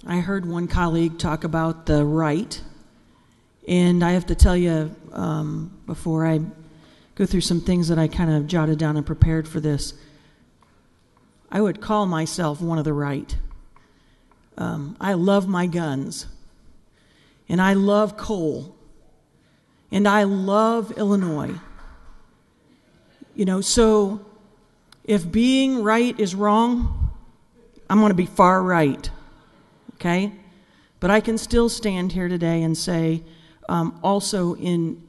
I heard one colleague talk about the right, and I have to tell you, before I go through some things that I kind of jotted down and prepared for this, I would call myself one of the right. I love my guns, and I love coal, and I love Illinois. So if being right is wrong, I'm going to be far right. Okay? But I can still stand here today and say, also in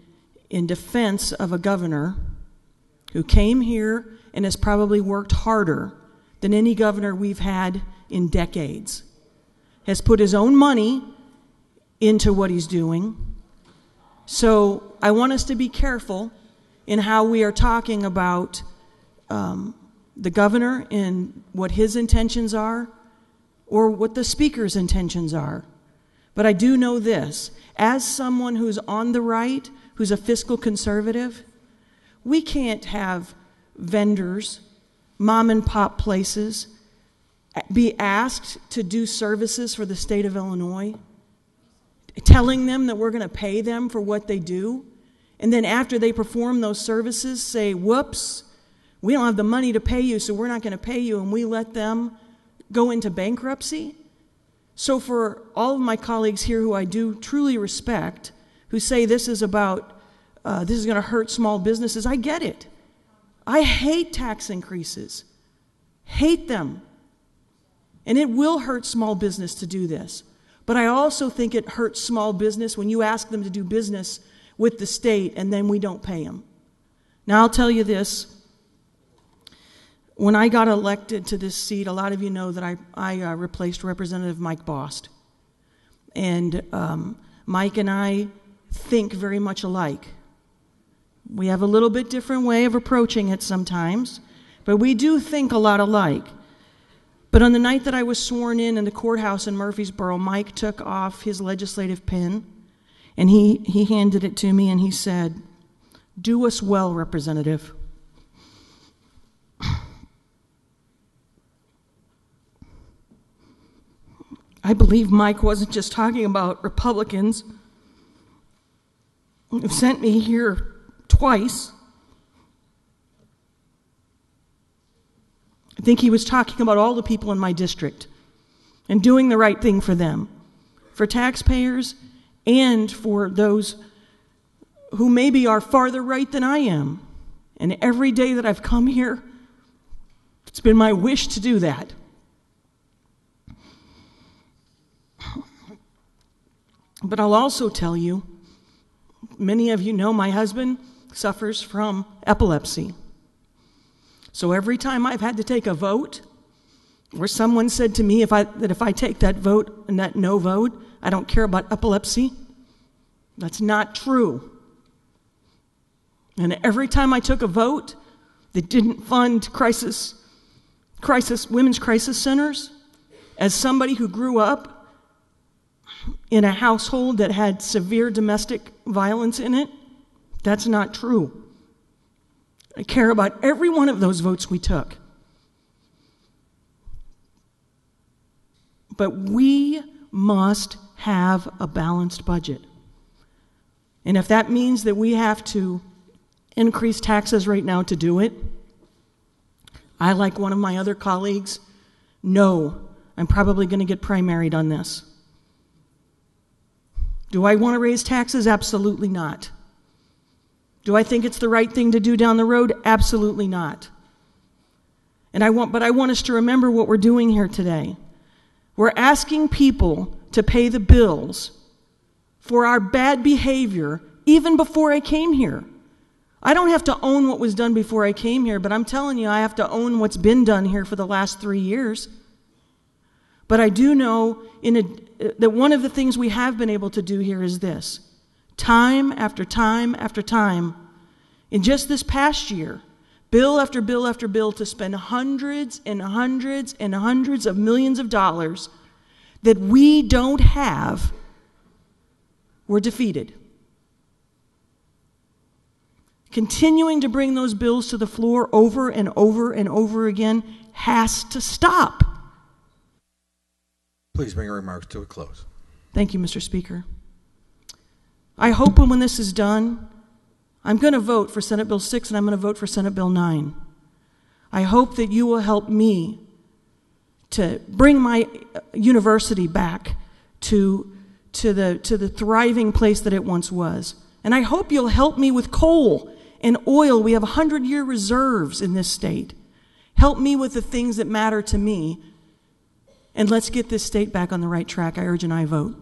defense of a governor who came here and has probably worked harder than any governor we've had in decades, has put his own money into what he's doing. So I want us to be careful in how we are talking about the governor and what his intentions are, or what the speaker's intentions are. But I do know this. As someone who's on the right, who's a fiscal conservative, we can't have vendors, mom and pop places, be asked to do services for the state of Illinois, telling them that we're going to pay them for what they do, and then after they perform those services say, whoops, we don't have the money to pay you, so we're not going to pay you, and we let them go into bankruptcy. So for all of my colleagues here who I do truly respect, who say this is about, this is going to hurt small businesses, I get it. I hate tax increases. Hate them. And it will hurt small business to do this. But I also think it hurts small business when you ask them to do business with the state and then we don't pay them. Now I'll tell you this. When I got elected to this seat, a lot of you know that I replaced Representative Mike Bost. And Mike and I think very much alike. We have a little bit different way of approaching it sometimes, but we do think a lot alike. But on the night that I was sworn in the courthouse in Murfreesboro, Mike took off his legislative pen, and he handed it to me, and he said, "Do us well, Representative." I believe Mike wasn't just talking about Republicans who sent me here twice. I think he was talking about all the people in my district and doing the right thing for them, for taxpayers and for those who maybe are farther right than I am. And every day that I've come here, it's been my wish to do that. But I'll also tell you, many of you know my husband suffers from epilepsy. So every time I've had to take a vote, where someone said to me that if I take that vote and that no vote, I don't care about epilepsy, that's not true. And every time I took a vote that didn't fund women's crisis centers, as somebody who grew up in a household that had severe domestic violence in it, that's not true. I care about every one of those votes we took. But we must have a balanced budget. And if that means that we have to increase taxes right now to do it, I, like one of my other colleagues, know I'm probably going to get primaried on this. Do I want to raise taxes? Absolutely not. Do I think it's the right thing to do down the road? Absolutely not. But I want us to remember what we're doing here today. We're asking people to pay the bills for our bad behavior even before I came here. I don't have to own what was done before I came here, but I'm telling you, I have to own what's been done here for the last 3 years. But I do know that one of the things we have been able to do here is this. Time after time after time, in just this past year, bill after bill after bill, to spend hundreds and hundreds and hundreds of millions of dollars that we don't have, were defeated. Continuing to bring those bills to the floor over and over and over again has to stop. please bring your remarks to a close? Thank you, Mr. Speaker. I hope when this is done, I'm going to vote for Senate Bill 6 and I'm going to vote for Senate Bill 9. I hope that you will help me to bring my university back to the thriving place that it once was. And I hope you'll help me with coal and oil. We have 100-year reserves in this state. Help me with the things that matter to me. And let's get this state back on the right track. I urge an aye vote.